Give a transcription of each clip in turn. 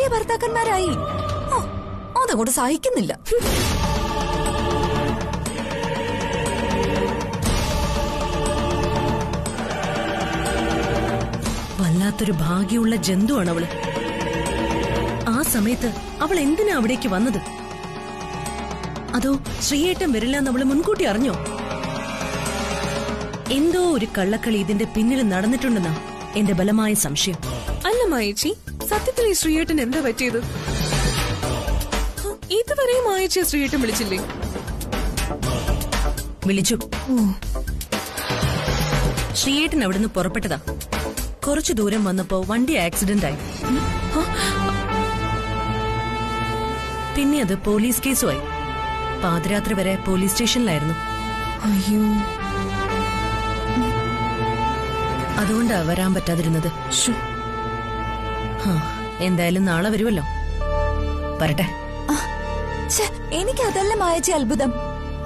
ഭാര്യ ഭർത്താക്കന്മാരായി. അതങ്ങോട്ട് സഹിക്കുന്നില്ല. വല്ലാത്തൊരു ഭാഗ്യമുള്ള ജന്തുവാണ് അവള്. ആ സമയത്ത് അവൾ എന്തിനാ അവിടേക്ക് വന്നത്? അതോ ശ്രീയേട്ടൻ വരില്ലെന്ന് അവള് മുൻകൂട്ടി അറിഞ്ഞോ? എന്തോ ഒരു കള്ളക്കളി ഇതിന്റെ പിന്നിൽ നടന്നിട്ടുണ്ടെന്നാ എന്റെ ബലമായ സംശയം. അല്ല മായേച്ചി, സത്യത്തിൽ ഈ ശ്രീയേട്ടൻ എന്താ പറ്റിയത്? ഇതുവരെ മായേച്ചിയെ ശ്രീയേട്ടൻ വിളിച്ചില്ലേ? വിളിച്ചു. ശ്രീയേട്ടൻ അവിടുന്ന് പുറപ്പെട്ടതാ. കുറച്ചു ദൂരം വന്നപ്പോ വണ്ടി ആക്സിഡന്റ് ആയി. പിന്നെ അത് പോലീസ് കേസുമായി. പാതിരാത്രി വരെ പോലീസ് സ്റ്റേഷനിലായിരുന്നു. അയ്യോ, അതുകൊണ്ടാ വരാൻ പറ്റാതിരുന്നത്. എന്തായാലും നാളെ വരുമല്ലോ. വരട്ടെ. എനിക്കതല്ല മായച്ചി അത്ഭുതം.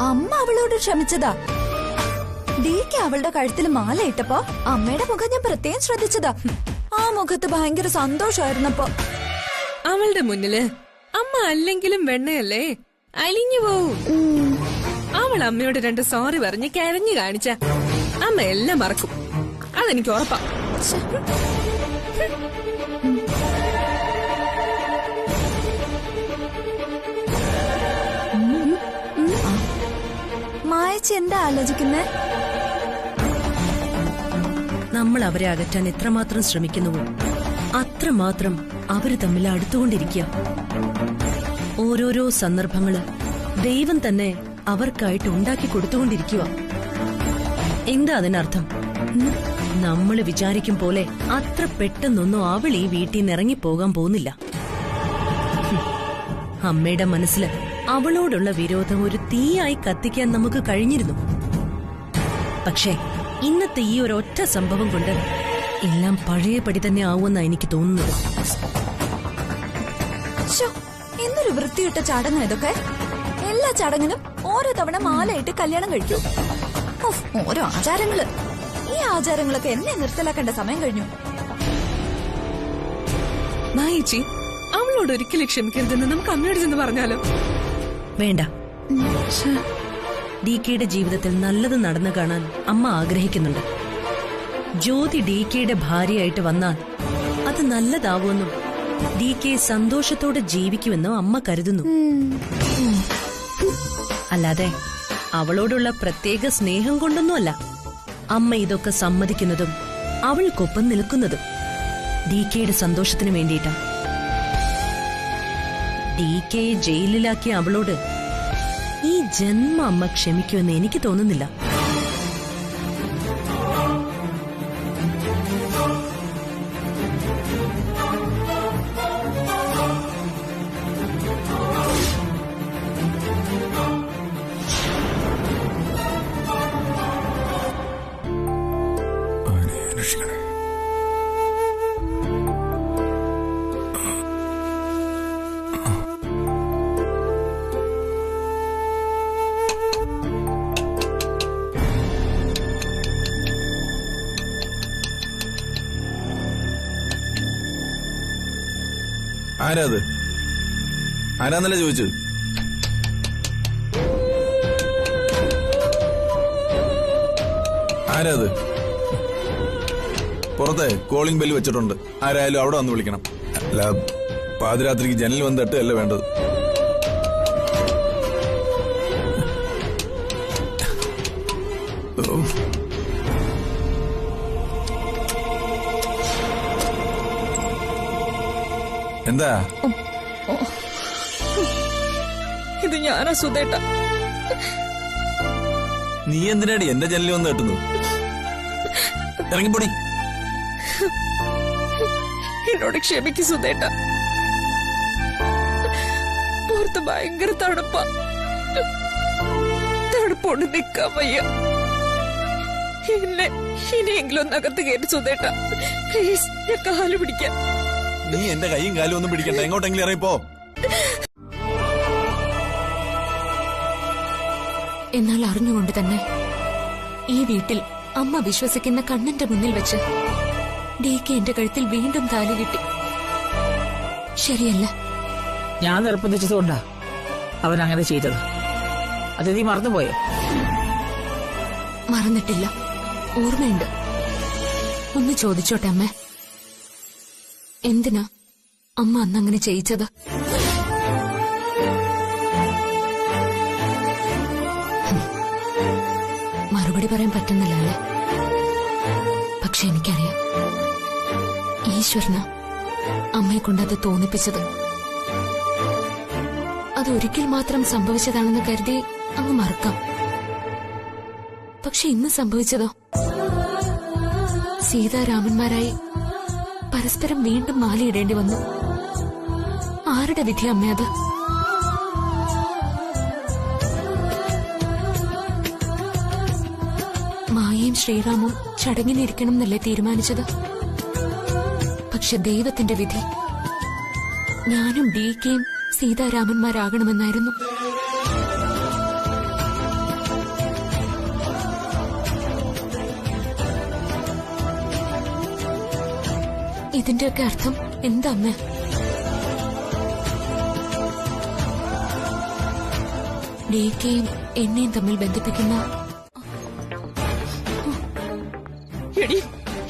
അമ്മ അവളോട് ക്ഷമിച്ചതാ. ഡിക്ക് അവളുടെ കഴുത്തിൽ മാല ഇട്ടപ്പോ അമ്മയുടെ മുഖം ഞാൻ പ്രത്യേകം ശ്രദ്ധിച്ചതാ. ആ മുഖത്ത് ഭയങ്കര സന്തോഷമായിരുന്നപ്പോ. അവളുടെ മുന്നില് അമ്മ അല്ലെങ്കിലും വെണ്ണയല്ലേ, അലിഞ്ഞു പോവും. അവൾ അമ്മയോട് 2 സോറി പറഞ്ഞ് കരഞ്ഞു കാണിച്ച അമ്മ എല്ലാം മറക്കും. അതെനിക്ക് ഉറപ്പാ. മായച്ചി എന്താ ആലോചിക്കുന്നേ? നമ്മൾ അവരെ അകറ്റാൻ എത്രമാത്രം ശ്രമിക്കുന്നുവോ അത്രമാത്രം അവര് തമ്മിൽ അടുത്തുകൊണ്ടിരിക്കുക. ഓരോരോ സന്ദർഭങ്ങള് ദൈവം തന്നെ അവർക്കായിട്ട് ഉണ്ടാക്കി കൊടുത്തുകൊണ്ടിരിക്കുക. എന്താ അതിനർത്ഥം? നമ്മള് വിചാരിക്കും പോലെ അത്ര പെട്ടെന്നൊന്നും അവൾ ഈ വീട്ടിൽ നിന്ന് ഇറങ്ങിപ്പോകാൻ പോകുന്നില്ല. അമ്മയുടെ മനസ്സില് അവളോടുള്ള വിരോധം ഒരു തീയായി കത്തിക്കാൻ നമുക്ക് കഴിഞ്ഞിരുന്നു. പക്ഷേ ഇന്നത്തെ ഈ ഒരൊറ്റ സംഭവം കൊണ്ട് എല്ലാം പഴയപടി തന്നെ ആവുമെന്നാ എനിക്ക് തോന്നുന്നത്. എന്തൊരു വൃത്തിയിട്ട ചടങ്ങാ ഇതൊക്കെ. എല്ലാ ചടങ്ങിനും ഓരോ തവണ മാലയിട്ട് കല്യാണം കഴിക്കൂ. ഓരോ ആചാരങ്ങള്. ഈ ആചാരങ്ങളൊക്കെ എന്നെ നിർത്തലാക്കേണ്ട സമയം കഴിഞ്ഞു. മായേച്ചി, അവളോട് ഒരിക്കലും ക്ഷമിക്കരുതെന്ന് നമുക്ക് അമ്മയോട് ചെന്ന് പറഞ്ഞാലോ? വേണ്ട. ഡികെയുടെ ജീവിതത്തിൽ നല്ലത് നടന്നു കാണാൻ അമ്മ ആഗ്രഹിക്കുന്നുണ്ട്. ജ്യോതി ഡികെയുടെ ഭാര്യയായിട്ട് വന്നാൽ അത് നല്ലതാവുമെന്നും ഡികെ സന്തോഷത്തോടെ ജീവിക്കുമെന്നും അമ്മ കരുതുന്നു. അല്ലാതെ അവളോടുള്ള പ്രത്യേക സ്നേഹം കൊണ്ടൊന്നുമല്ല അമ്മ ഇതൊക്കെ സമ്മതിക്കുന്നതും അവൾക്കൊപ്പം നിൽക്കുന്നതും. ഡികെയുടെ സന്തോഷത്തിന് വേണ്ടിയിട്ടാ. ഡികെയെ ജയിലിലാക്കിയ അവളോട് ഈ ജന്മ അമ്മ ക്ഷമിക്കുമെന്ന് എനിക്ക് തോന്നുന്നില്ല. ആരാത്? ആരാന്നല്ലേ ചോദിച്ചു? ആരാത്? പുറത്തെ കോളിംഗ് ബെല്ല് വെച്ചിട്ടുണ്ട്. ആരായാലും അവിടെ വന്ന് വിളിക്കണം. അല്ല, പാതിരാത്രിക്ക് ജനൽ വന്ന് തട്ടുകയല്ല വേണ്ടത്. എന്താ? ഇത് ഞാനാ സുധേട്ട. നീ എന്തിനാടി എന്റെ ജനലിൽ വന്ന് തട്ടുന്നു? ഇറങ്ങിപ്പോടി. എന്നോട് ക്ഷമിക്ക് സുധേട്ട. പുറത്ത് ഭയങ്കര തണുപ്പോണ്ട് നിക്കാൻ വയ്യ. എന്നെ ഇനിയെങ്കിലും ഒന്നകത്ത് കയറ്റി സുധേട്ട. പ്ലീസ്, ഞാൻ കാല് പിടിക്കാം. നീ എന്റെ കൈയും കാലും ഒന്നും പിടിക്കണ്ട. എങ്ങോട്ടെങ്കിലും ഇറങ്ങിപ്പോ. എന്നാൽ അറിഞ്ഞുകൊണ്ട് തന്നെ ഈ വീട്ടിൽ അമ്മ വിശ്വസിക്കുന്ന കണ്ണന്റെ മുന്നിൽ വെച്ച് ഡികെ എന്റെ കഴുത്തിൽ വീണ്ടും താലി കിട്ടി. ശരിയല്ല. ഞാൻ നിർബന്ധിച്ചതുകൊണ്ടാ അവൻ അങ്ങനെ ചെയ്തത്. അത് നീ മറന്നുപോയോ? മറന്നിട്ടില്ല, ഓർമ്മയുണ്ട്. ഒന്ന് ചോദിച്ചോട്ടെ അമ്മ, എന്തിനാ അമ്മ അന്നങ്ങനെ ചെയ്യിച്ചത്? മറുപടി പറയാൻ പറ്റുന്നില്ല അല്ലേ? പക്ഷെ എനിക്കറിയാം, ഈശ്വരന അമ്മയെ കൊണ്ടത് തോന്നിപ്പിച്ചത്. അതൊരിക്കൽ മാത്രം സംഭവിച്ചതാണെന്ന് കരുതി അങ്ങ് മറക്കാം. പക്ഷെ ഇന്ന് സംഭവിച്ചതോ, സീതാരാമന്മാരായി പരസ്പരം വീണ്ടും മാലയിടേണ്ടി വന്നു. ആരുടെ വിധി അമ്മ അത്? മായയും ശ്രീറാമും ചടങ്ങിനിരിക്കണം എന്നല്ലേ തീരുമാനിച്ചത്? പക്ഷെ ദൈവത്തിന്റെ വിധി ഞാനും DKയും സീതാരാമന്മാരാകണമെന്നായിരുന്നു. ഇതിന്റെയൊക്കെ അർത്ഥം എന്താ അമ്മ? DKയും എന്നെയും തമ്മിൽ ബന്ധിപ്പിക്കുന്ന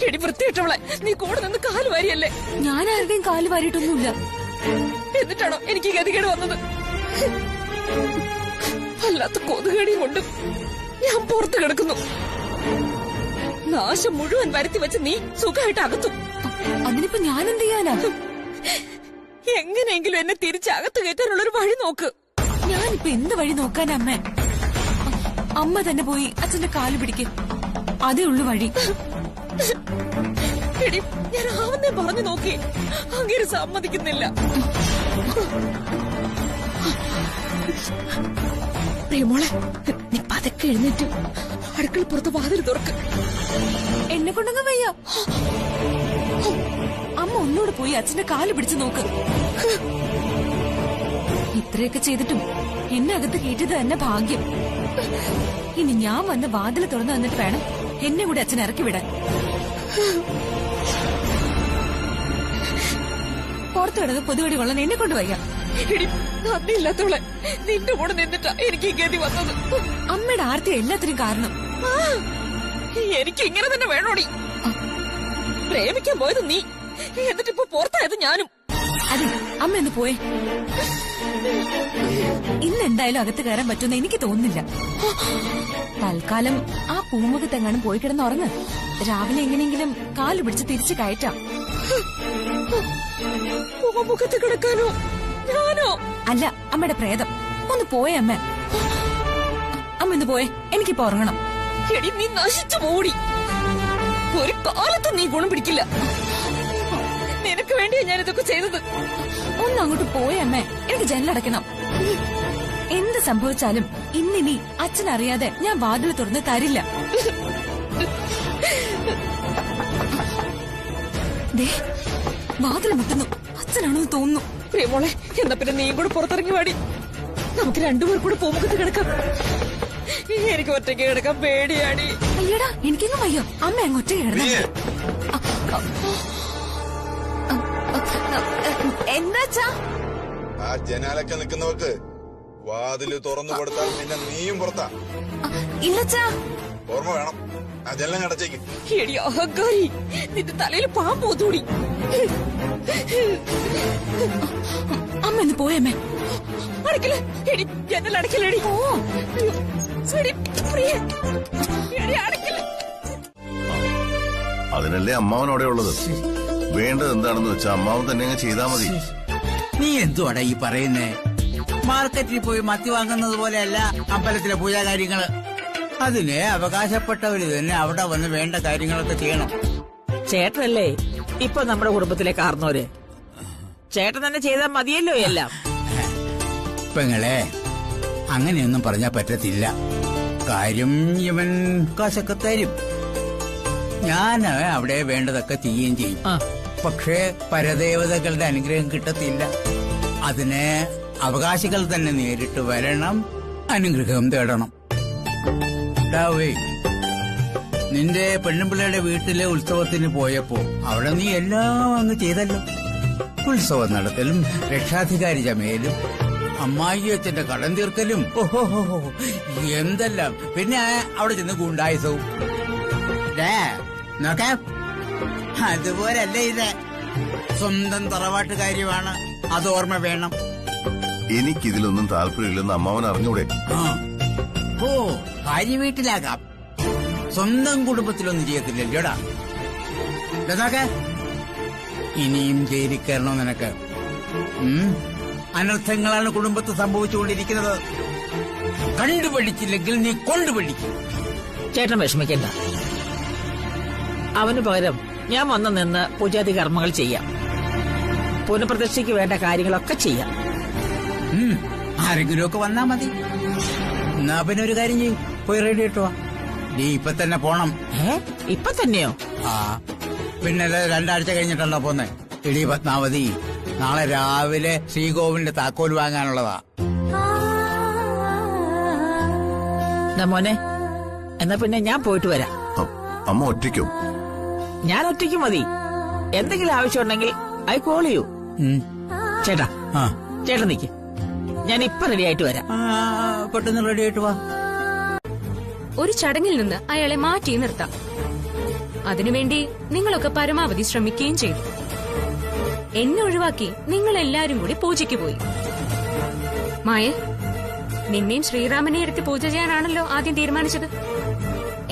എടി വൃത്തിയിട്ടവളെ, നീ കൂടെ നിന്ന് കാല് വാരിയല്ലേ? ഞാൻ ആരുടെയും കാല് വാരിയിട്ടൊന്നുമില്ല. എന്നിട്ടാണോ എനിക്ക് ഗതികേട് വന്നത്? വല്ലാത്ത കൊതുകടി കൊണ്ട് ഞാൻ പുറത്ത് കിടക്കുന്നു. നാശം മുഴുവൻ വരുത്തി വെച്ച് നീ സുഖമായിട്ട് അകത്തു. അതിനിപ്പോ ഞാൻ എന്ത് ചെയ്യാനാ? എങ്ങനെയെങ്കിലും എന്നെ തിരിച്ചകത്ത് കയറ്റാനുള്ളൊരു വഴി നോക്ക്. ഞാനിപ്പോ എന്ത് വഴി നോക്കാൻ അമ്മ? അമ്മ തന്നെ പോയി അച്ഛന്റെ കാല് പിടിക്ക്, അതേ ഉള്ളു വഴി. എടി, ഞാൻ ആവുന്നേ പറഞ്ഞു നോക്കി, അങ്ങനെ സമ്മതിക്കുന്നില്ല. പ്രിയമോളെ, നീ പതുക്കെ എഴുന്നേറ്റ് അടുക്കള പുറത്ത് വാതിൽ തുറക്ക്. എന്നെ കൊണ്ടങ്ങ് വയ്യ. അമ്മ ഒന്നുകൂടെ പോയി അച്ഛന്റെ കാല് പിടിച്ചു നോക്ക്. ഇത്രയൊക്കെ ചെയ്തിട്ടും എന്നെ അകത്ത് കയറ്റിയത് തന്നെ ഭാഗ്യം. ഇനി ഞാൻ വന്ന് വാതിൽ തുറന്നു വന്നിട്ട് വേണം എന്നെ കൂടി അച്ഛൻ ഇറക്കി വിടാൻ. പുറത്തു കിടന്ന് പൊതുവടി കൊള്ളാൻ എന്നെ കൊണ്ട് വയ്യ. എടി, നന്ദിയില്ലാത്തവളെ, നിന്റെ കൂടെ നിന്നിട്ടാ എനിക്ക് ഈ ഗതി വന്നത്. അമ്മയുടെ ആർത്തി എല്ലാത്തിനും കാരണം. എനിക്ക് ഇങ്ങനെ തന്നെ വേണോടി. പ്രേമിക്കാൻ പോയത് നീ, എന്നിട്ടിപ്പോ പുറത്തായത് ഞാനും. അതെ, അമ്മ എന്ന് പോയേ. ഇന്നെന്തായാലും അകത്ത് കയറാൻ പറ്റുമെന്ന് എനിക്ക് തോന്നുന്നില്ല. തൽക്കാലം ആ പൂമുഖത്തെങ്ങാനും പോയി കിടന്നുറങ്ങ്. രാവിലെ എങ്ങനെയെങ്കിലും കാല് പിടിച്ച് തിരിച്ചു കയറ്റാം. പൂമുഖത്ത് കിടക്കാനോ? ഞാനോ? അല്ല, അമ്മയുടെ പ്രേതം. ഒന്ന് പോയേ അമ്മ. അമ്മ ഒന്ന് പോയേ, എനിക്കിപ്പോ ഉറങ്ങണം. എടി, നീ നശിച്ചു പോടി. ഒരു കാലത്ത് നീ ഗുണം പിടിക്കില്ല. നിനക്ക് വേണ്ടിയാ ഞാൻ ഇതൊക്കെ ചെയ്തത്. ഒന്ന് അങ്ങോട്ട് പോയേ അമ്മ, എനിക്ക് ജനലടയ്ക്കണം. എന്ത് സംഭവിച്ചാലും ഇന്നിനി അച്ഛനറിയാതെ ഞാൻ വാതിൽ തുറന്ന് തരില്ല. ദേ, വാതിൽ മുട്ടുന്നു. അച്ഛനാണെന്ന് തോന്നുന്നു. പ്രിയമോളെ, എന്നാ പിന്നെ നീയും കൂടെ പുറത്തിറങ്ങി വാടി. നമുക്ക് രണ്ടുപേർ കൂടെ പൂമുഖത്ത് കിടക്കാം. എനിക്ക് ഒറ്റയ്ക്ക് കിടക്കാൻ പേടിയാടി. അയ്യടാ, എനിക്കെങ്ങും വയ്യോ. അമ്മ അങ്ങ് ഒറ്റയ്ക്ക് കിടന്നു. എന്താച്ചാ? ആ ജനാലൊക്കെ നിൽക്കുന്നവർക്ക് വാതില് തുറന്നു കൊടുത്താൽ പിന്നെ നീയും പുറത്താ. ഇല്ലച്ചാ. ഓർമ്മ വേണം, അതെല്ലാം അടച്ചേക്ക്. എടി അഹങ്കാരി, നിന്റെ തലയിൽ പാമ്പ് ഒതുകൂടി. അമ്മ ഒന്ന് പോയമ്മേ. അടക്കില്ല എടി, ജനൽ അടക്കില്ലടി. ഓ അടക്കില്ല. അതിനല്ലേ അമ്മാവൻ അവിടെ ഉള്ളത്. വേണ്ടത് എന്താണെന്ന് വെച്ചാൽ അമ്മാവൻ തന്നെ അങ്ങ് ചെയ്താൽ മതി. നീ എന്തുവാടാ ഈ പറയുന്നേ? മാർക്കറ്റിൽ പോയി മത്തി വാങ്ങുന്നത് പോലെയല്ല അമ്പലത്തിലെ പൂജാകാര്യങ്ങള്. അതിന് അവകാശപ്പെട്ടവര് തന്നെ അവിടെ വന്ന് വേണ്ട കാര്യങ്ങളൊക്കെ ചെയ്യണം. ചേട്ടനല്ലേ ഇപ്പൊ നമ്മുടെ കുടുംബത്തിലെ കാരണവര്. ചേട്ടൻ തന്നെ ചെയ്താൽ മതിയല്ലോ എല്ലാം. പെങ്ങളെ, അങ്ങനെയൊന്നും പറഞ്ഞാ പറ്റത്തില്ല. കാര്യം ഇവൻ കാശൊക്കെ തരും. ഞാൻ അവിടെ വേണ്ടതൊക്കെ ചെയ്യുകയും ചെയ്യും. പക്ഷേ പരദേവതകളുടെ അനുഗ്രഹം കിട്ടത്തില്ല. അതിന് അവകാശികൾ തന്നെ നേരിട്ട് വരണം, അനുഗ്രഹം തേടണം. നിന്റെ പെണ്ണുപിള്ളയുടെ വീട്ടിലെ ഉത്സവത്തിന് പോയപ്പോ അവിടെ നീ എല്ലാം അങ്ങ് ചെയ്തല്ലോ. ഉത്സവം നടത്തലും രക്ഷാധികാരി ചമയലും അമ്മായിയച്ഛന്റെ കടം തീർക്കലും ഓഹോ എന്തെല്ലാം. പിന്നെ അവിടെ ചെന്ന് ഗുണ്ടായുസവും. നോക്കാം, അതുപോലല്ലേ ഇത്. സ്വന്തം തറവാട്ട് കാര്യമാണ്, അത് ഓർമ്മ വേണം. എനിക്കിതിലൊന്നും താല്പര്യമില്ലെന്ന് അമ്മാവൻ അറിഞ്ഞൂടെ? ഓ, ഭാര്യ വീട്ടിലാകാം, സ്വന്തം കുടുംബത്തിലൊന്നും ചെയ്യത്തില്ലല്ലോടാ. നോക്കാം, ഇനിയും ജയിലിൽ കയറണോ നിനക്ക്? അനർത്ഥങ്ങളാണ് കുടുംബത്ത് സംഭവിച്ചുകൊണ്ടിരിക്കുന്നത്. കണ്ടുപഠിച്ചില്ലെങ്കിൽ നീ കൊണ്ടുപഠിക്കും. ചേട്ടൻ വിഷമിക്കണ്ട. അവന് പകരം ഞാൻ വന്നു നിന്ന് പൂജാതി കർമ്മങ്ങൾ ചെയ്യാം. പുനഃപ്രതിഷ്ഠയ്ക്ക് വേണ്ട കാര്യങ്ങളൊക്കെ ചെയ്യാം. ആരെങ്കിലും ഒക്കെ വന്നാ മതി. എന്നാ പിന്നെ ഒരു കാര്യം ചെയ്യും, പോയി റെഡി ഇട്ടുവാ. നീ ഇപ്പൊ തന്നെ പോണം. ഇപ്പൊ തന്നെയോ? ആ, പിന്നെ 2 ആഴ്ച കഴിഞ്ഞിട്ടല്ലോ പോന്നെ. ഇടി പത്മാവതി, നാളെ രാവിലെ ശ്രീകോവിലിന്റെ താക്കോൽ വാങ്ങാനുള്ളതാ. മോനെ, എന്നാ പിന്നെ ഞാൻ പോയിട്ട് വരാം. അമ്മ ഒറ്റയ്ക്കോ? ഞാൻ ഒറ്റയ്ക്ക് മതി. എന്തെങ്കിലും ആവശ്യമുണ്ടെങ്കിൽ ഐ കോൾ യു. ചേട്ടാ, ചേട്ടൻ നിക്ക്, ഞാൻ ഇപ്പൊ റെഡി ആയിട്ട് വരാം. പെട്ടെന്ന് റെഡി ആയിട്ട് വാ. ഒരു ചടങ്ങിൽ നിന്ന് അയാളെ മാറ്റി നിർത്താം. അതിനുവേണ്ടി നിങ്ങളൊക്കെ പരമാവധി ശ്രമിക്കുകയും ചെയ്തു. എന്നെ ഒഴിവാക്കി നിങ്ങൾ എല്ലാരും കൂടി പൂജയ്ക്ക് പോയി. മായ, നിന്നെയും ശ്രീരാമനെ എടുത്ത് പൂജ ചെയ്യാനാണല്ലോ ആദ്യം തീരുമാനിച്ചത്.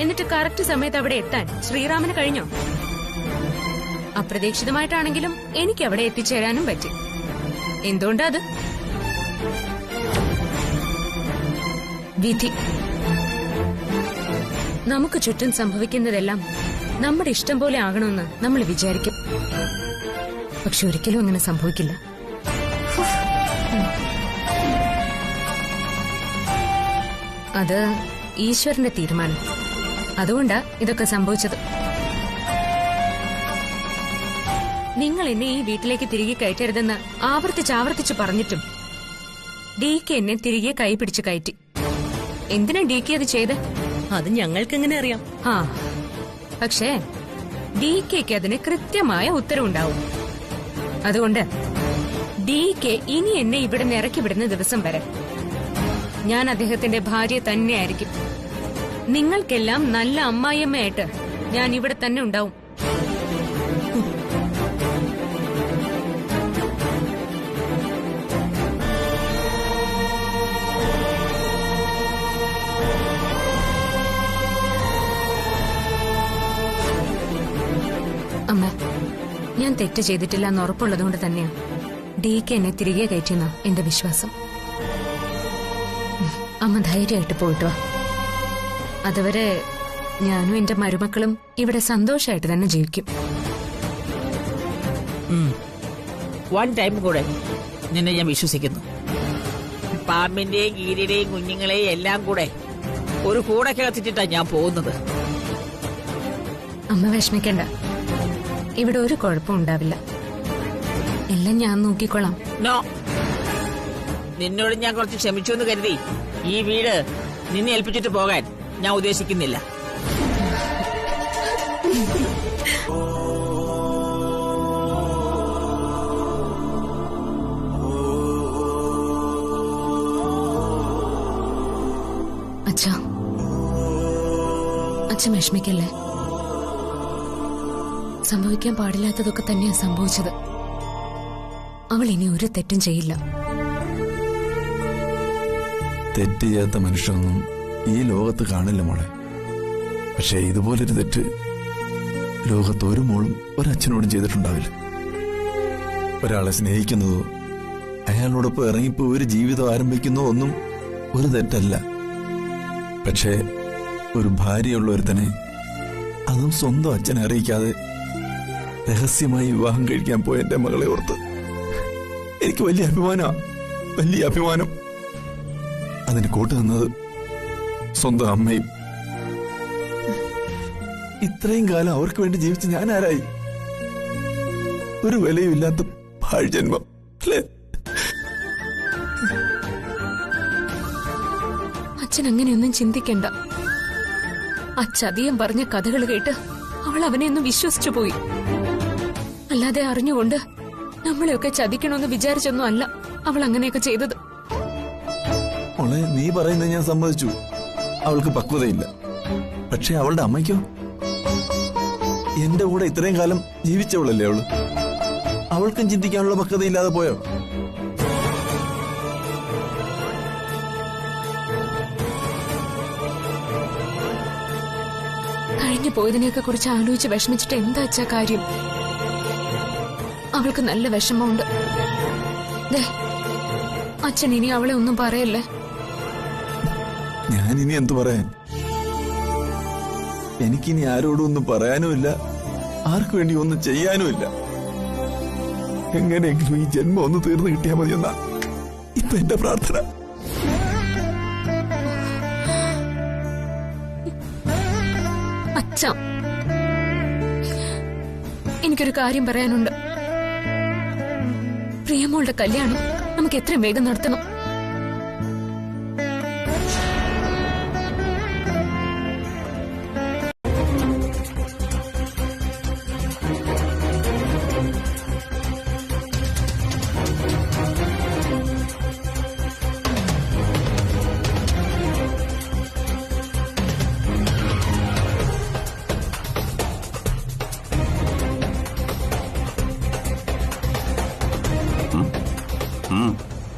എന്നിട്ട് കറക്റ്റ് സമയത്ത് അവിടെ എത്താൻ ശ്രീരാമന് കഴിഞ്ഞോ? അപ്രതീക്ഷിതമായിട്ടാണെങ്കിലും എനിക്ക് അവിടെ എത്തിച്ചേരാനും പറ്റി. എന്തുകൊണ്ടാ അത്? വിധി. നമുക്ക് ചുറ്റും സംഭവിക്കുന്നതെല്ലാം നമ്മുടെ ഇഷ്ടം പോലെ ആകണമെന്ന് നമ്മൾ വിചാരിക്കും. പക്ഷെ ഒരിക്കലും അങ്ങനെ സംഭവിക്കില്ല. അത് ഈശ്വരന്റെ തീരുമാനം. അതുകൊണ്ടാ ഇതൊക്കെ സംഭവിച്ചത്. നിങ്ങൾ എന്നെ ഈ വീട്ടിലേക്ക് തിരികെ കയറ്റരുതെന്ന് ആവർത്തിച്ച് പറഞ്ഞിട്ടും DK എന്നെ തിരികെ കൈ പിടിച്ച് കയറ്റി. എന്തിനാ DK അത് ചെയ്ത്? അത് ഞങ്ങൾക്കെങ്ങനെ അറിയാം? ആ, പക്ഷേ DKക്ക് അതിന് കൃത്യമായ ഉത്തരവുണ്ടാവും. അതുകൊണ്ട് DK ഇനി എന്നെ ഇവിടെ നിന്ന് ഇറക്കി വിടുന്ന ദിവസം വരെ ഞാൻ അദ്ദേഹത്തിന്റെ ഭാര്യ തന്നെയായിരിക്കും. നിങ്ങൾക്കെല്ലാം നല്ല അമ്മായിയമ്മയായിട്ട് ഞാൻ ഇവിടെ തന്നെ ഉണ്ടാവും. അമ്മ, ഞാൻ തെറ്റ് ചെയ്തിട്ടില്ല എന്ന് ഉറപ്പുള്ളതുകൊണ്ട് തന്നെയാണ് DK എന്നെ തിരികെ കയറ്റിയെന്ന എന്റെ വിശ്വാസം. അമ്മ ധൈര്യമായിട്ട് പോയിട്ട് വാ. അതുവരെ ഞാനും എന്റെ മരുമക്കളും ഇവിടെ സന്തോഷമായിട്ട് തന്നെ ജീവിക്കും. വൺ ടൈം കൂടെ നിന്നെ ഞാൻ വിശ്വസിക്കുന്നു. പാമ്പിന്റെയും ഗീരിയുടെയും കുഞ്ഞുങ്ങളെയും എല്ലാം കൂടെ ഒരു കൂടെ കിടത്തിട്ടാ ഞാൻ പോകുന്നത്. അമ്മ വിഷമിക്കണ്ട, ഇവിടെ ഒരു കുഴപ്പം ഉണ്ടാവില്ല. എല്ലാം ഞാൻ നോക്കിക്കൊള്ളാം. നോ, നിന്നോട് ഞാൻ കുറച്ച് ക്ഷമിച്ചു എന്ന് കരുതി ഈ വീട് നിന്നെ ഏൽപ്പിച്ചിട്ട് പോകാൻ ഞാൻ ഉദ്ദേശിക്കുന്നില്ല. അച്ഛൻ വിഷമിക്കല്ലേ. സംഭവിക്കാൻ പാടില്ലാത്തതൊക്കെ തന്നെയാ സംഭവിച്ചത്. അവൾ ഇനി ഒരു തെറ്റും ചെയ്യില്ല. തെറ്റ് ചെയ്യാത്ത മനുഷ്യനൊന്നും ഈ ലോകത്ത് കാണില്ല മോളെ. പക്ഷേ ഇതുപോലൊരു തെറ്റ് ലോകത്ത് ഒരു മോളും ഒരച്ഛനോടും ചെയ്തിട്ടുണ്ടാവില്ല. ഒരാളെ സ്നേഹിക്കുന്നതോ അയാളോടൊപ്പം ഇറങ്ങിപ്പോ ഒരു ജീവിതം ആരംഭിക്കുന്നതോ ഒന്നും ഒരു തെറ്റല്ല. പക്ഷേ ഒരു ഭാര്യയുള്ള ഒരുത്തനെ, അതും സ്വന്തം അച്ഛനെ അറിയിക്കാതെ രഹസ്യമായി വിവാഹം കഴിക്കാൻ പോയ എന്റെ മകളെ ഓർത്ത് എനിക്ക് വലിയ അഭിമാനം. അതിന് കൂട്ടു നിന്നത് സ്വന്തം അമ്മയും. ഇത്രയും കാലം അവർക്ക് വേണ്ടി ജീവിച്ച് ഞാൻ ആരായി? ഒരു വിലയുമില്ലാത്ത പാഴ്ജന്മം അല്ലേ? അച്ഛൻ അങ്ങനെയൊന്നും ചിന്തിക്കണ്ട. അച്ഛധികം പറഞ്ഞ കഥകൾ കേട്ട് അവൾ അവനെ ഒന്ന് വിശ്വസിച്ചു പോയി. അല്ലാതെ അറിഞ്ഞുകൊണ്ട് നമ്മളെയൊക്കെ ചതിക്കണമെന്ന് വിചാരിച്ചൊന്നും അല്ല അവൾ അങ്ങനെയൊക്കെ ചെയ്തത്. മോളെ, നീ പറയുന്നത് ഞാൻ സമ്മതിച്ചു. അവൾക്ക് പക്വതയില്ല. പക്ഷെ അവളുടെ അമ്മയ്ക്കോ? എന്റെ കൂടെ ഇത്രയും കാലം ജീവിച്ചവളല്ലേ അവള്. അവൾക്കും ചിന്തിക്കാനുള്ള പക്വതയില്ലാതെ പോയോ? കഴിഞ്ഞു പോയതിനെയൊക്കെ കുറിച്ച് ആലോചിച്ച് വിഷമിച്ചിട്ട് എന്താ വെച്ചാ കാര്യം? അവൾക്ക് നല്ല വിഷമമുണ്ട്. ദേ, അച്ഛൻ ഇനി അവളെ ഒന്നും പറയല്ലേ. ഞാനിനി എന്തു പറയാൻ? എനിക്കിനി ആരോടും ഒന്നും പറയാനുമില്ല, ആർക്കു വേണ്ടി ഒന്നും ചെയ്യാനുമില്ല. എങ്ങനെയെങ്കിലും ഈ ജന്മം ഒന്ന് തീർന്നു കിട്ടിയാൽ മതിയെന്നാ ഇപ്പൊ എന്റെ പ്രാർത്ഥന. അച്ഛ, എനിക്കൊരു കാര്യം പറയാനുണ്ട്. പ്രിയമോളുടെ കല്യാണം നമുക്ക് എത്രയും വേഗം നടത്തണം.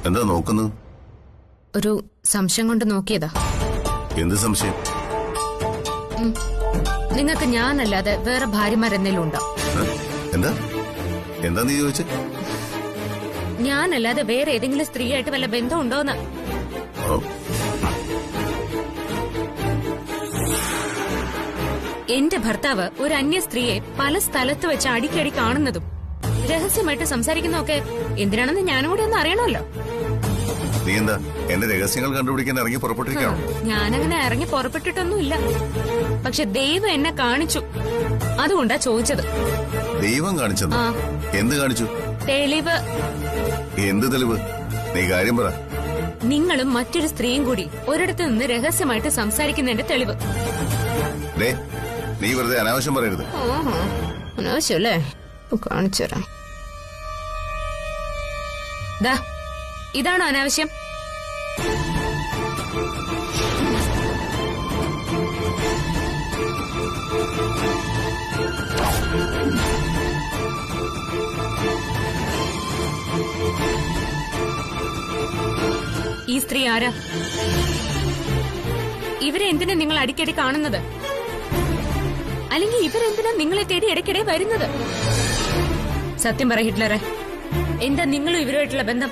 എന്താ നോക്കുന്നത്? ഒരു സംശയം കൊണ്ട് നോക്കിയതാ. എന്ത് സംശയം? നിങ്ങൾക്ക് ഞാനല്ലാതെ വേറെ ഭാര്യമാരെന്തെങ്കിലും ഉണ്ടോ? എന്താ എന്താ നീ ചോദിച്ചേ? ഞാനല്ലാതെ വേറെ ഏതെങ്കിലും സ്ത്രീയായിട്ട് വല്ല ബന്ധം ഉണ്ടോന്ന്. എന്റെ ഭർത്താവ് ഒരു അന്യ സ്ത്രീയെ പല സ്ഥലത്ത് വെച്ച് അടിക്കടി കാണുന്നതും രഹസ്യമായിട്ട് സംസാരിക്കുന്നതൊക്കെ എന്തിനാണെന്ന് ഞാനും കൂടി ഒന്ന് അറിയണമല്ലോ. നീ എന്താ എന്റെ രഹസ്യങ്ങൾ കണ്ടുപിടിക്കാൻ ഇറങ്ങി പുറപ്പെട്ടിരിക്കണോ? ഞാനങ്ങനെ ഇറങ്ങി പുറപ്പെട്ടിട്ടൊന്നുമില്ല. പക്ഷെ ദൈവം എന്നെ കാണിച്ചു, അതുകൊണ്ടാ ചോദിച്ചത്. ദൈവം കാണിച്ചെന്ന്? എന്ത് കാണിച്ചു? തെളിവ്. എന്ത് തെളിവ്? നീ കാര്യം പറ. നിങ്ങളും മറ്റൊരു സ്ത്രീയും കൂടി ഒരിടത്ത് നിന്ന് രഹസ്യമായിട്ട് സംസാരിക്കുന്നതിന്റെ തെളിവ്. നീ വെറുതെ അനാവശ്യം പറയരുത്. അനാവശ്യമല്ലേ? കാണിച്ചു തരാം. ഇതാണോ അനാവശ്യം? ഈ സ്ത്രീ ആരാ? ഇവരെ എന്തിനാ നിങ്ങൾ അടിക്കടി കാണുന്നത്? അല്ലെങ്കിൽ ഇവരെന്തിനാ നിങ്ങളെ തേടി ഇടയ്ക്കിടെ വരുന്നത്? സത്യം പറ ഹിറ്റ്ലറെ, എന്താ നിങ്ങളും ഇവരുമായിട്ടുള്ള ബന്ധം?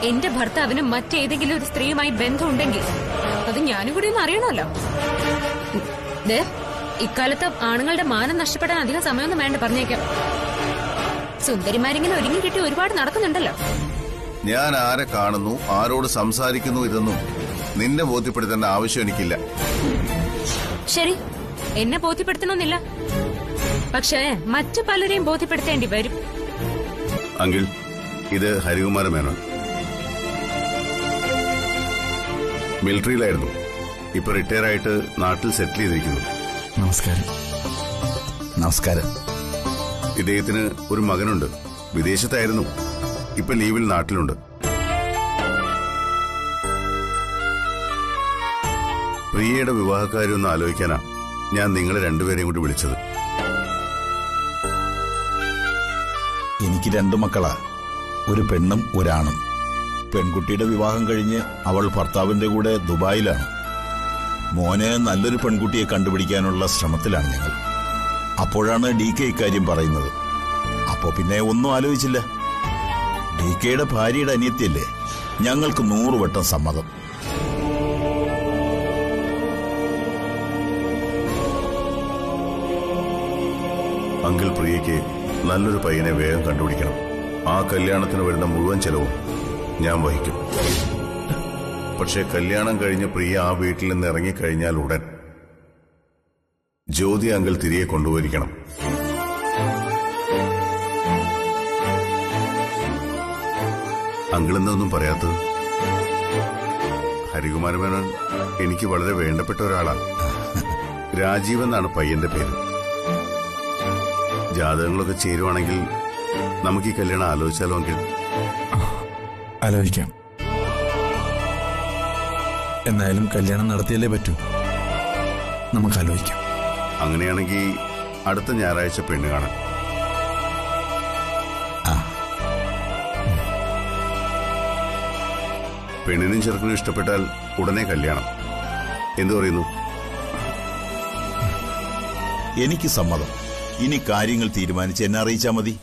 എന്റെ ഭർത്താവിന് മറ്റേതെങ്കിലും ഒരു സ്ത്രീയുമായി ബന്ധമുണ്ടെങ്കിൽ അത് ഞാനും കൂടി ഒന്ന് അറിയണമല്ലോ. ഇക്കാലത്ത് ആണുങ്ങളുടെ മാനം നഷ്ടപ്പെടാൻ അധികം സമയമൊന്നും വേണ്ട, പറഞ്ഞേക്കാം. സുന്ദരിമാരിങ്ങനെ ഒരുങ്ങി കിട്ടി ഒരുപാട് നടക്കുന്നുണ്ടല്ലോ. ഞാൻ ആരെ കാണുന്നു, ആരോട് സംസാരിക്കുന്നു, ഇതൊന്നും നിന്നെ ബോധ്യപ്പെടുത്തേണ്ട ആവശ്യം എനിക്കില്ല. ശരി, എന്നെ ബോധ്യപ്പെടുത്തണമെന്നില്ല, പക്ഷേ മറ്റു പലരെയും ബോധ്യപ്പെടുത്തേണ്ടി വരും. അങ്കിൾ, ഇത് ഹരികുമാര മേനോൻ. മിലിറ്ററിയിലായിരുന്നു, ഇപ്പൊ റിട്ടയർ ആയിട്ട് നാട്ടിൽ സെറ്റിൽ ചെയ്തിരിക്കുന്നു. നമസ്കാരം. നമസ്കാരം. ഇദ്ദേഹത്തിന് ഒരു മകനുണ്ട്, വിദേശത്തായിരുന്നു, ഇപ്പൊ ലീവിൽ നാട്ടിലുണ്ട്. പ്രിയയുടെ വിവാഹക്കാര്യം ഒന്ന് ആലോചിക്കാനാ ഞാൻ നിങ്ങളെ രണ്ടുപേരെയും കൂടി വിളിച്ചത്. എനിക്ക് 2 മക്കളാ, ഒരു പെണ്ണും ഒരാണും. പെൺകുട്ടിയുടെ വിവാഹം കഴിഞ്ഞ് അവൾ ഭർത്താവിന്റെ കൂടെ ദുബായിലാണ്. മോനെ നല്ലൊരു പെൺകുട്ടിയെ കണ്ടുപിടിക്കാനുള്ള ശ്രമത്തിലാണ് ഞങ്ങൾ. അപ്പോഴാണ് DK ഇക്കാര്യം പറയുന്നത്. അപ്പോ പിന്നെ ഒന്നും ആലോചിച്ചില്ല. DKയുടെ ഭാര്യയുടെ അനിയത്തിയല്ലേ, ഞങ്ങൾക്ക് 100 വട്ടം സമ്മതം. അങ്കിൾ, പ്രിയയ്ക്ക് നല്ലൊരു പയ്യനെ വേഗം കണ്ടുപിടിക്കണം. ആ കല്യാണത്തിന് വരുന്ന മുഴുവൻ ചെലവും ഞാൻ വഹിക്കും. പക്ഷെ കല്യാണം കഴിഞ്ഞ് പ്രിയ ആ വീട്ടിൽ നിന്ന് ഇറങ്ങിക്കഴിഞ്ഞാൽ ഉടൻ ജ്യോതി അങ്കിൾ തിരികെ കൊണ്ടുപോയിരിക്കണം. അങ്കിൾ എന്നൊന്നും പറയാത്തത്? ഹരികുമാരമേനോൻ എനിക്ക് വളരെ വേണ്ടപ്പെട്ട ഒരാളാണ്. രാജീവ് എന്നാണ് പയ്യന്റെ പേര്. ജാതകങ്ങളൊക്കെ ചേരുവാണെങ്കിൽ നമുക്ക് ഈ കല്യാണം ആലോചിച്ചാലോ എങ്കിൽ? ആലോചിക്കാം. എന്നാലും കല്യാണം നടത്തിയല്ലേ പറ്റൂ. നമുക്ക് ആലോചിക്കാം. അങ്ങനെയാണെങ്കിൽ അടുത്ത ഞായറാഴ്ച പെണ്ണ് കാണാം. പെണ്ണിനും ചെറുക്കനും ഇഷ്ടപ്പെട്ടാൽ ഉടനെ കല്യാണം. എന്തു പറയുന്നു? എനിക്ക് സമ്മതം. ഇനി കാര്യങ്ങൾ തീരുമാനിച്ച് എന്നെ അറിയിച്ചാ മതി.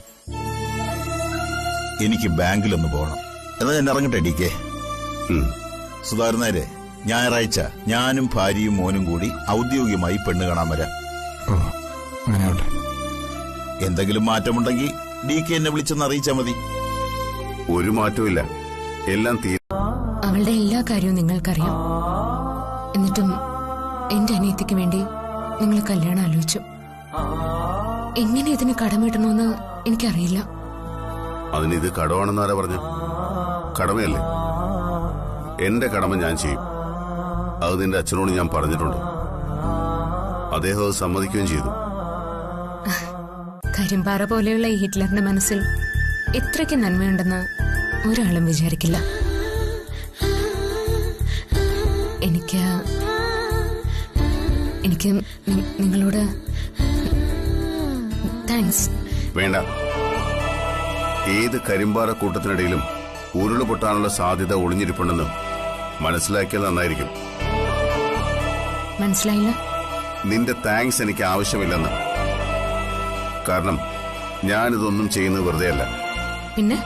എനിക്ക് ബാങ്കിലൊന്ന് പോകണം. എന്നാ ഞാൻ ഇറങ്ങട്ടെ DK. സുധാകരനാരെ, ഞായറാഴ്ച ഞാനും ഭാര്യയും മോനും കൂടി ഔദ്യോഗികമായി പെണ്ണ് കാണാൻ വരാം. അങ്ങനെ ആവട്ടെ. എന്തെങ്കിലും മാറ്റമുണ്ടെങ്കിൽ DK എന്നെ വിളിച്ചെന്ന് അറിയിച്ചാ മതി. ഒരു മാറ്റവും എല്ലാം അവളുടെ എല്ലാ കാര്യവും നിങ്ങൾക്കറിയാം. എന്നിട്ടും എന്റെ അനിയത്തിക്ക് വേണ്ടി നിങ്ങൾ കല്യാണം ആലോചിച്ചു. എങ്ങനെ ഇതിന് കടമിടണമെന്ന് എനിക്കറിയില്ല. അതിനിത് കടമാണെന്നാരാ പറഞ്ഞു? കടമയല്ലേ. എന്റെ കടമ ഞാൻ ചെയ്യും. അത് നിന്റെ അച്ഛനോട് ഞാൻ പറഞ്ഞിട്ടുണ്ട്. അദ്ദേഹം അത് സമ്മതിക്കുകയും ചെയ്തു. കരിമ്പാറ പോലെയുള്ള ഈ ഹിറ്റ്ലറിന്റെ മനസ്സിൽ ഇത്രയ്ക്ക് നന്മയുണ്ടെന്ന് ഒരാളും വിചാരിക്കില്ല. എനിക്ക് നിങ്ങളോട് താങ്ക്സ്. വേണ്ട. ഏത് കരിമ്പാറ കൂട്ടത്തിനിടയിലും ഉരുള് പൊട്ടാനുള്ള സാധ്യത ഒളിഞ്ഞിരിപ്പുണ്ടെന്ന് മനസ്സിലാക്കിയാൽ നന്നായിരിക്കും. മനസ്സിലായില്ല? നിന്റെ താങ്ക്സ് എനിക്ക് ആവശ്യമില്ലെന്ന്. കാരണം ഞാനിതൊന്നും ചെയ്യുന്നത് വെറുതെയല്ല. പിന്നെ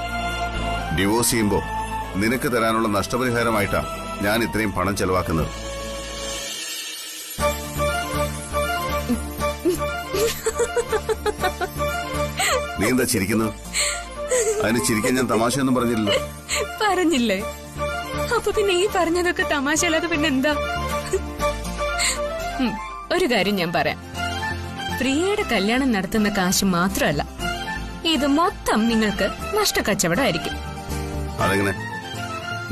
ഡിവോഴ്സ് ചെയ്യുമ്പോ നിനക്ക് തരാനുള്ള നഷ്ടപരിഹാരമായിട്ടാ ഞാൻ ഇത്രയും പണം ചെലവാക്കുന്നത്. നീ എന്താ ചിരിക്കുന്നത്? അതിന് ചിരിക്കാൻ ഞാൻ തമാശയൊന്നും പറഞ്ഞില്ലല്ലോ. പറഞ്ഞില്ലേ? അപ്പൊ പിന്നെ ഈ പറഞ്ഞതൊക്കെ തമാശ അല്ലാതെ പിന്നെന്താ? ഒരു കാര്യം ഞാൻ പറയാം. പ്രിയയുടെ കല്യാണം നടത്തുന്ന കാശ് മാത്രമല്ല, ഇത് മൊത്തം നിങ്ങൾക്ക് നഷ്ടക്കച്ചവടമായിരിക്കും. അതെങ്ങനെ?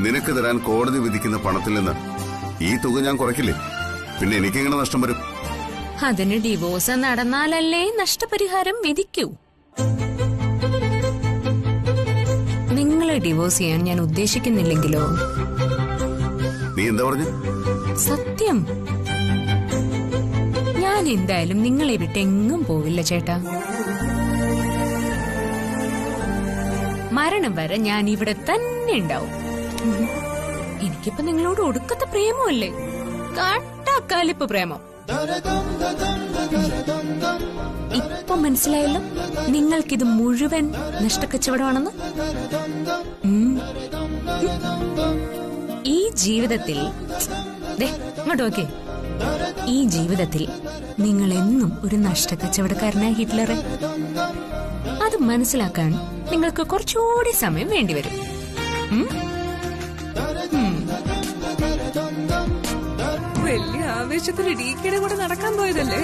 നിനക്ക് തരാൻ കോടതി വിധിക്കുന്ന പണത്തിൽ നിന്ന് ഈ തുക ഞാൻ കുറയ്ക്കില്ലേ? പിന്നെ എനിക്കെങ്ങനെ നഷ്ടം വരും? അതിന് ഡിവോഴ്സ് നടന്നാലല്ലേ നഷ്ടപരിഹാരം വിധിക്കൂ. നിങ്ങളെ ഡിവോഴ്സ് ചെയ്യാൻ ഞാൻ ഉദ്ദേശിക്കുന്നില്ലെങ്കിലോ? നീ എന്താ പറഞ്ഞു? സത്യം. ഞാൻ എന്തായാലും നിങ്ങളെ വിട്ട് എങ്ങും പോവില്ല ചേട്ടാ. മരണം വരെ ഞാൻ ഇവിടെ തന്നെ ഉണ്ടാവും. എനിക്കിപ്പോ നിങ്ങളോട് ഒടുക്കത്തെ പ്രേമമല്ലേ, കാട്ടാക്കാലിപ്പ് പ്രേമം. ഇപ്പൊ മനസ്സിലായല്ലോ നിങ്ങൾക്കിത് മുഴുവൻ നഷ്ടക്കച്ചവടമാണെന്ന്. ഈ ജീവിതത്തിൽ ഇങ്ങോട്ട് നോക്കേ, ഈ ജീവിതത്തിൽ നിങ്ങൾ എന്നും ഒരു നഷ്ടക്കച്ചവടക്കാരനായ ഹിറ്റ്ലറെ. അത് മനസ്സിലാക്കാൻ നിങ്ങൾക്ക് കുറച്ചുകൂടി സമയം വേണ്ടിവരും. വലിയ ആവേശത്തിന് DKയുടെ കൂടെ നടക്കാൻ പോയതല്ലേ,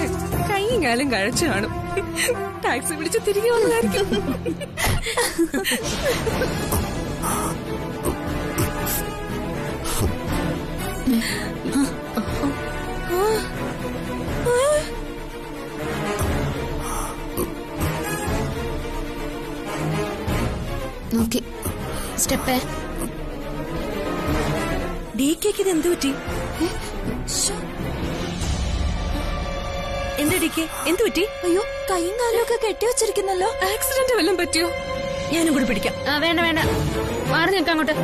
കൈയും കാലും കഴിച്ചു കാണും. ടാക്സി പിടിച്ച് തിരികെ വന്നതായിരിക്കും. നോക്കി സ്റ്റെപ്പേ. DKക്ക് ഇത് എന്തു പറ്റി? എന്താ DK എന്തു പറ്റി? അയ്യോ, കൈയും കാലും ഒക്കെ കെട്ടിവെച്ചിരിക്കുന്നല്ലോ. ആക്സിഡന്റ് വല്ലതും പറ്റിയോ? ഞാനും കൂടി പിടിക്കാം. വേണ്ട വേണ്ട, മാറി നിൽക്കാം അങ്ങോട്ട്.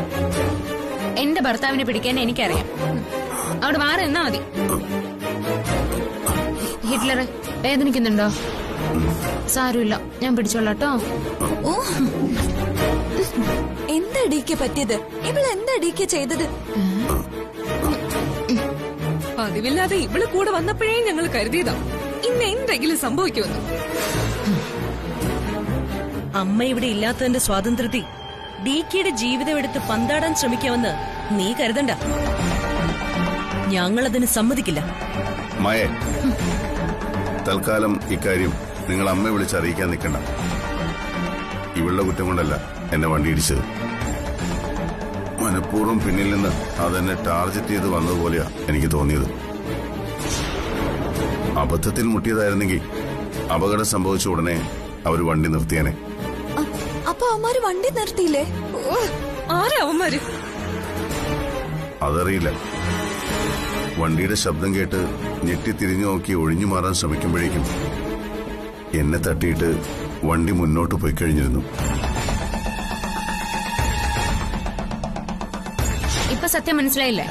എന്റെ ഭർത്താവിനെ പിടിക്കാൻ എനിക്കറിയാം. അവിടെ മാറി നിന്നാ മതി. ഹിറ്റ്ലറെ, വേദനിക്കുന്നുണ്ടോ? സാരമില്ല, ഞാൻ പിടിച്ചോളാട്ടോ. ഓ, എന്താ DK പറ്റിയത്? ഇവളെന്താ DK ചെയ്തത്? പതിവില്ലാതെ ഇവള് കൂടെ വന്നപ്പോഴേ ഞങ്ങൾ കരുതിയതാ ഇന്ന് എന്തെങ്കിലും സംഭവിക്കുമെന്ന്. അമ്മ ഇവിടെ ഇല്ലാത്തതിന്റെ സ്വാതന്ത്ര്യത്തിൽ DKയുടെ ജീവിതം എടുത്ത് പന്താടാൻ ശ്രമിക്കാമെന്ന് നീ കരുതണ്ട. ഞങ്ങളതിന് സമ്മതിക്കില്ല. മയെ, തൽക്കാലം ഇക്കാര്യം നിങ്ങൾ അമ്മയെ വിളിച്ചറിയിക്കാൻ നിൽക്കണ്ട. ഇവളുടെ കുറ്റം കൊണ്ടല്ല എന്നെ വണ്ടി ഇടിച്ചത്. മനഃപൂർവ്വം പിന്നിൽ നിന്ന് അതെന്നെ ടാർഗറ്റ് ചെയ്ത് വന്നതുപോലെയാ എനിക്ക് തോന്നിയത്. അബദ്ധത്തിൽ മുട്ടിയതായിരുന്നെങ്കിൽ അപകടം സംഭവിച്ച ഉടനെ അവർ വണ്ടി നിർത്തിയേനെ. അപ്പൊ അവന്മാര് വണ്ടി നിർത്തിയില്ലേ? ആരാ അവന്മാര്? അതറിയില്ല. വണ്ടിയുടെ ശബ്ദം കേട്ട് ഞെട്ടി തിരിഞ്ഞു നോക്കി ഒഴിഞ്ഞു മാറാൻ ശ്രമിക്കുമ്പോഴേക്കും എന്നെ തട്ടിയിട്ട് വണ്ടി മുന്നോട്ട് പോയി കഴിഞ്ഞിരുന്നു. ഇപ്പൊ സത്യം മനസ്സിലായില്ലേ?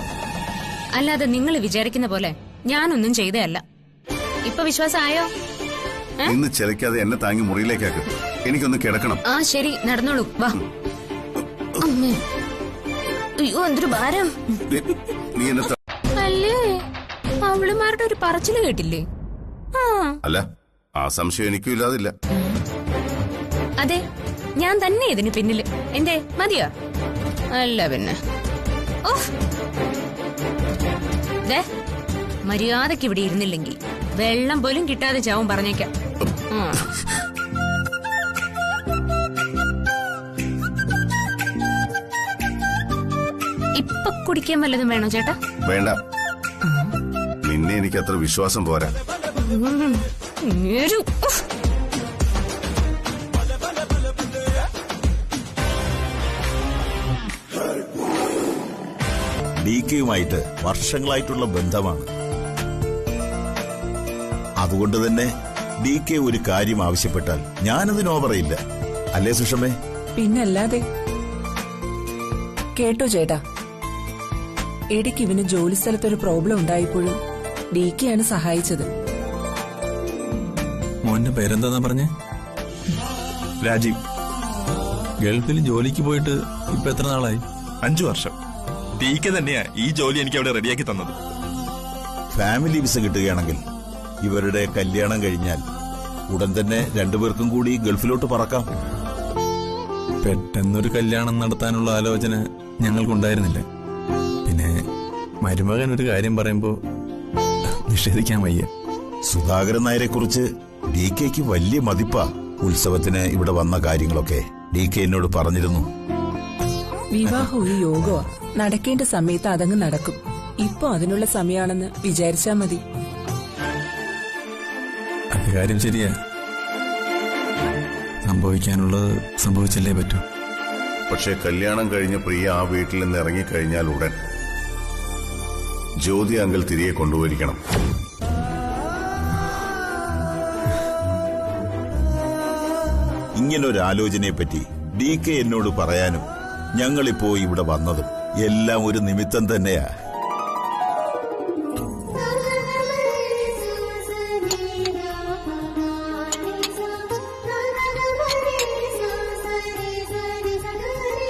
അല്ലാതെ നിങ്ങൾ വിചാരിക്കുന്ന പോലെ ഞാനൊന്നും ചെയ്തതല്ല. ഇപ്പൊ വിശ്വാസമായോ? ഇന്ന് ചിലക്കാതെ എന്നെ താങ്ങി മുറിയിലേക്കാക്കും. എനിക്കൊന്ന് കിടക്കണം. ആ ശരി, നടന്നോളൂ. വാ. അമ്മേ, അയ്യോ എന്തൊരു ഭാരം. നീ എന്നെ അല്ലേ, അവളുമാരുടെ ഒരു പറച്ചില് കേട്ടില്ലേ? അല്ല, ആ സംശയം എനിക്കും ഇല്ലാതില്ല. അതെ, ഞാൻ തന്നെ ഇതിന് പിന്നില്. എന്തേ, മതിയോ? അല്ല പിന്നെ മര്യാദക്ക് ഇവിടെ ഇരുന്നില്ലെങ്കിൽ വെള്ളം പോലും കിട്ടാതെ ചാവും, പറഞ്ഞേക്കാം. ഇപ്പൊ കുടിക്കാൻ വല്ലതും വേണോ ചേട്ടാ? വേണ്ട, നിന്നെ എനിക്ക് അത്ര വിശ്വാസം പോരാ. DKയുമായിട്ട് വർഷങ്ങളായിട്ടുള്ള ബന്ധമാണ്. അതുകൊണ്ട് തന്നെ DK ഒരു കാര്യം ആവശ്യപ്പെട്ടാൽ ഞാനതിന് ഓവറയില്ല. അല്ലേ സുഷമേ? പിന്നല്ലാതെ. കേട്ടോ ചേട്ടാ, ഇടയ്ക്ക് ഇവന് ജോലി സ്ഥലത്തൊരു പ്രോബ്ലം ഉണ്ടായപ്പോഴും DKയാണ് സഹായിച്ചത്. മോന്റെ പേരെന്താ പറഞ്ഞേ? രാജീവ്. ഗൾഫിൽ ജോലിക്ക് പോയിട്ട് ഇപ്പൊ എത്ര നാളായി? 5 വർഷം. DK തന്നെയാ ഈ ജോലി എനിക്ക് അവിടെ റെഡിയാക്കി തന്നത്. ഫാമിലി വിസ കിട്ടുകയാണെങ്കിൽ ഇവരുടെ കല്യാണം കഴിഞ്ഞാൽ ഉടൻ തന്നെ രണ്ടുപേർക്കും കൂടി ഗൾഫിലോട്ട് പറക്കാം. പെട്ടെന്നൊരു കല്യാണം നടത്താനുള്ള ആലോചന ഞങ്ങൾക്കുണ്ടായിരുന്നില്ല. പിന്നെ മരുമകൻ ഒരു കാര്യം പറയുമ്പോ നിഷേധിക്കാൻ വയ്യ. സുധാകരൻ നായരെ കുറിച്ച് DKക്ക് വലിയ മതിപ്പാ. ഉത്സവത്തിന് ഇവിടെ വന്ന കാര്യങ്ങളൊക്കെ DK എന്നോട് പറഞ്ഞിരുന്നു. വിവാഹം ഒരു യോഗമാ. നടക്കേണ്ട സമയത്ത് അതങ്ങ് നടക്കും. ഇപ്പൊ അതിനുള്ള സമയമാണെന്ന് വിചാരിച്ചാ മതി. അത് കാര്യം ശരിയാ. സംഭവിക്കാനുള്ളത് സംഭവിച്ചല്ലേ പറ്റൂ. പക്ഷെ കല്യാണം കഴിഞ്ഞ് പ്രിയ ആ വീട്ടിൽ നിന്ന് ഇറങ്ങിക്കഴിഞ്ഞാൽ ഉടൻ ജ്യോതി അങ്കിൾ തിരികെ കൊണ്ടുപോയിരിക്കണം. ഇങ്ങനൊരാലോചനയെപ്പറ്റി DK എന്നോട് പറയാനും ഞങ്ങളിപ്പോ ഇവിടെ വന്നതും എല്ലാം ഒരു നിമിത്തം തന്നെയാ.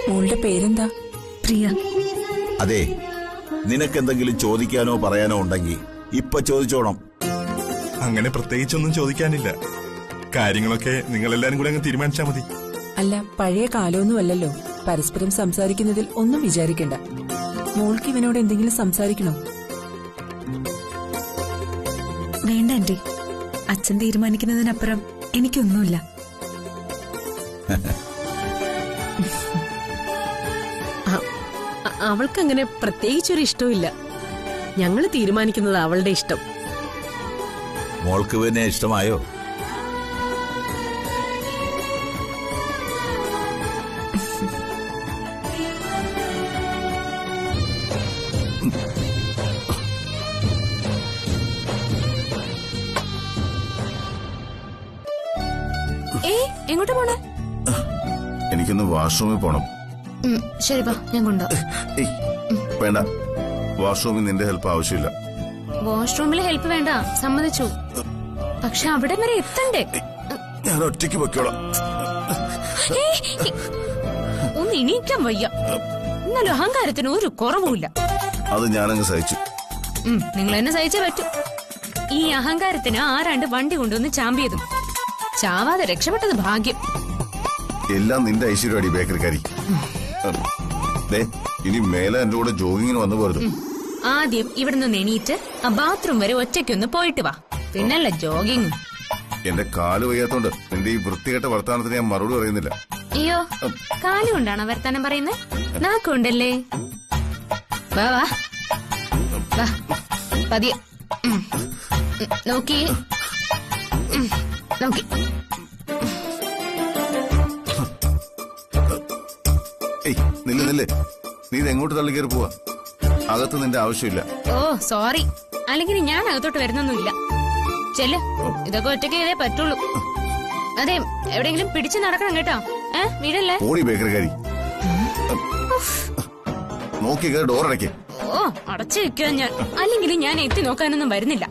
മോളുടെ പേരെന്താ? പ്രിയ. അതെ, നിനക്കെന്തെങ്കിലും ചോദിക്കാനോ പറയാനോ ഉണ്ടെങ്കിൽ ഇപ്പൊ ചോദിച്ചോണം. അങ്ങനെ പ്രത്യേകിച്ചൊന്നും ചോദിക്കാനില്ല. കാര്യങ്ങളൊക്കെ നിങ്ങളെല്ലാരും കൂടെ അങ്ങ് തീരുമാനിച്ചാ മതി. അല്ല, പഴയ കാലമൊന്നുമല്ലല്ലോ. പരസ്പരം സംസാരിക്കുന്നതിൽ ഒന്നും വിചാരിക്കണ്ട. മോൾക്ക് ഇവനോട് എന്തെങ്കിലും സംസാരിക്കണോ? വേണ്ട ആന്റി, അച്ഛൻ തീരുമാനിക്കുന്നതിനപ്പുറം എനിക്കൊന്നുമില്ല. അവൾക്കങ്ങനെ പ്രത്യേകിച്ചൊരു ഇഷ്ടമില്ല. ഞങ്ങൾ തീരുമാനിക്കുന്നത് അവളുടെ ഇഷ്ടം. മോൾക്ക് പിന്നെ ഇഷ്ടമായോ? എങ്ങോട്ട് പോണേ? എനിക്കൊന്ന് വാഷ്റൂമിൽ പോണം. ശരി, വാ, ഞാൻ കൊണ്ടോ. വേണ്ട, വാഷ്റൂമിൽ നിന്റെ ഹെൽപ്പ് ആവശ്യമില്ല. വാഷ്റൂമിൽ ഹെൽപ്പ് വേണ്ട, സമ്മതിച്ചു. പക്ഷെ അവിടെ വരെ എത്തണ്ടേ? ഞാൻ ഒറ്റയ്ക്ക് പൊയ്ക്കോളാം. ഒന്ന് എണീക്കാൻ വയ്യ. എന്നാലും അഹങ്കാരത്തിന് ഒരു കുറവുമില്ല. അത് ഞാനങ്ങ് സഹിച്ചു. നിങ്ങൾ എന്നെ സഹിച്ചേ പറ്റൂ. ഈ അഹങ്കാരത്തിന് ആരാണ്ട് വണ്ടി കൊണ്ടുവന്ന് ചാമ്പിയതും ചാവാതെ രക്ഷപ്പെട്ടത് ഭാഗ്യം. എല്ലാം നിന്റെ ഐശ്വര്യടി ബേക്കറിക്കാരി. ഇനി മേലെ എന്റെ കൂടെ ജോഗിങ്ങിന് വന്നു പോരുത്. ആദ്യം ഇവിടെ നിന്ന് എണീറ്റ് ആ ബാത്റൂം വരെ ഒറ്റയ്ക്കൊന്ന് പോയിട്ട് വാ, പിന്നല്ല ജോഗിങ്. എന്റെ കാല് വയ്യാത്തോണ്ട് നിന്റെ ഈ വൃത്തികെട്ട വർത്തമാനത്തിന് ഞാൻ മറുപടി പറയുന്നില്ല. അയ്യോ കാലുകൊണ്ടാണോ വർത്താനം പറയുന്നത്? നാക്കുണ്ടല്ലേ? വാ വാ വാ പതിയെ. നോക്കി നോക്കി. നില്ല് നീ ഇത് എങ്ങോട്ട് തള്ളി കയറി പോവാ? അകത്ത് നിന്റെ ആവശ്യമില്ല. ഓ സോറി, അല്ലെങ്കിൽ ഞാൻ അകത്തോട്ട് വരുന്നൊന്നുമില്ല. ചെല്ല്, ഇതൊക്കെ ഒറ്റയ്ക്ക് ചെയ്തേ പറ്റുള്ളൂ. അതെ, എവിടെയെങ്കിലും പിടിച്ചു നടക്കണം കേട്ടോ. വീടല്ലേ? ഓടി ബേക്കറിക്കാരി. നോക്കി ഡോർ അടയ്ക്കേ. ഓ അടച്ചു വെക്കാൻ ഞാൻ, അല്ലെങ്കിൽ ഞാൻ എത്തി നോക്കാനൊന്നും വരുന്നില്ല.